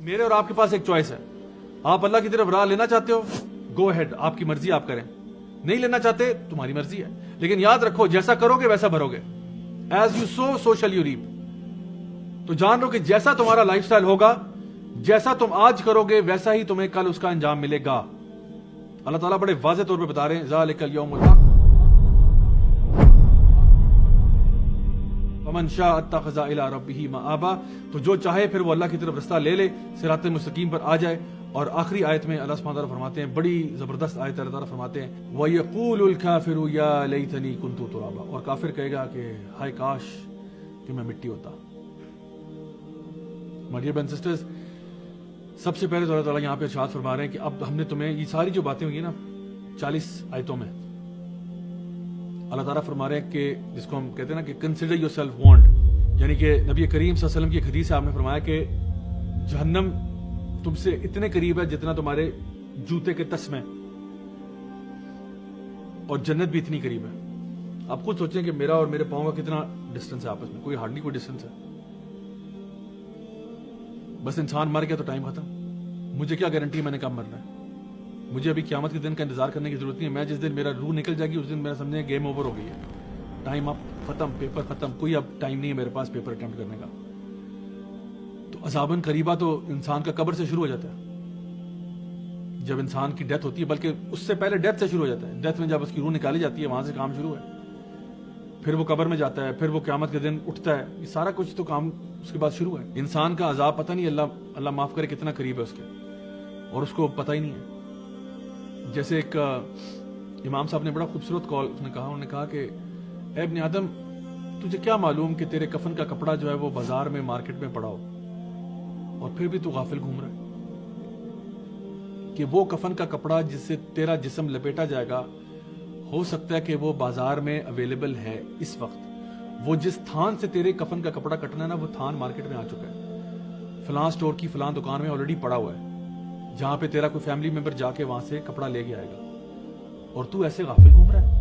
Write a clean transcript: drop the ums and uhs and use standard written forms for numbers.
میرے اور آپ کے پاس ایک چوائس ہے. آپ اللہ کی طرف راہ لینا چاہتے ہو, گو ہیڈ, آپ کی مرضی, آپ کریں. نہیں لینا چاہتے, تمہاری مرضی ہے. لیکن یاد رکھو, جیسا کرو گے ویسا بھرو گے. ایز یو سو سو شل یو ریپ. تو جان لو کہ جیسا تمہارا لائف سٹائل ہوگا, جیسا تم آج کرو گے, ویسا ہی تمہیں کل اس کا انجام ملے گا. اللہ تعالیٰ بڑے واضح طور پہ بتا رہے ہیں, ذالک الیوم الحق فمن شاء اتخذ الی ربہ مآبا. تو جو چاہے پھر وہ اللہ کی طرف رستہ لے لے, صراط مستقیم پر آ جائے. اور آخری آیت میں اللہ سبحانہ وتعالیٰ فرماتے ہیں, بڑی زبردست آیت, اللہ تعالیٰ فرماتے ہیں وَيَقُولُ الْكَافِرُ يَا لَيْتَنِي كُنْتُ تُرَابًا. اور کافر کہے گا کہ ہائے کاش کہ میں مٹی ہوتا. My dear brothers and sisters, سب سے پہلے تو اللہ تعالیٰ یہاں پہ ارشاد فرما رہے ہیں کہ اب ہم نے تمہیں یہ ساری جو باتیں ہوئی نا 40 آیتوں میں, اللہ تعالیٰ فرما رہے ہیں کہ جس کو ہم کہتے ہیں نا کہ کنسیڈر یور سیلف وانٹ, یعنی کہ نبی کریم صلی اللہ علیہ وسلم کی ایک حدیث ہے, آپ نے فرمایا کہ جہنم تم سے اتنے قریب ہے جتنا تمہارے جوتے کے تس میں, اور جنت بھی اتنی قریب ہے. آپ خود سوچیں کہ میرا اور میرے پاؤں کا کتنا ڈسٹینس ہے آپس میں, کوئی ہارڈلی کوئی ڈسٹینس ہے. بس انسان مر گیا تو ٹائم ختم. مجھے کیا گارنٹی میں نے کب مرنا ہے؟ مجھے ابھی قیامت کے دن کا انتظار کرنے کی ضرورت نہیں ہے. میں جس دن میرا روح نکل جائے گی اس دن میرا سمجھیں گیم اوور ہو گئی ہے. ٹائم اب ختم, پیپر ختم, کوئی اب ٹائم نہیں ہے میرے پاس پیپر اٹیمپٹ کرنے کا. تو عذاباً قریبا تو انسان کا قبر سے شروع ہو جاتا ہے جب انسان کی ڈیتھ ہوتی ہے, بلکہ اس سے پہلے ڈیتھ سے شروع ہو جاتا ہے. ڈیتھ میں جب اس کی روح نکالی جاتی ہے وہاں سے کام شروع ہے. پھر وہ قبر میں جاتا ہے, پھر وہ قیامت کے دن اٹھتا ہے. یہ سارا کچھ تو کام اس کے بعد شروع ہے. انسان کا عذاب پتہ نہیں اللہ معاف کرے کتنا قریب ہے اس کے, اور اس کو پتہ ہی نہیں ہے. جیسے ایک امام صاحب نے بڑا خوبصورت کال اس نے کہا, انہوں نے کہا کہ اے ابن آدم, تجھے کیا معلوم کہ تیرے کفن کا کپڑا جو ہے وہ بازار میں مارکیٹ میں پڑا ہو, اور پھر بھی تو غافل گھوم رہا ہے کہ وہ کفن کا کپڑا جس سے تیرا جسم لپیٹا جائے گا, ہو سکتا ہے کہ وہ بازار میں اویلیبل ہے اس وقت. وہ جس تھان سے تیرے کفن کا کپڑا کٹنا ہے نا, وہ تھان مارکیٹ میں آ چکا ہے, فلاں سٹور کی فلاں دکان میں آلریڈی پڑا ہوا ہے, جہاں پہ تیرا کوئی فیملی ممبر جا کے وہاں سے کپڑا لے کے آئے گا, اور تو ایسے غافل گھوم رہا ہے.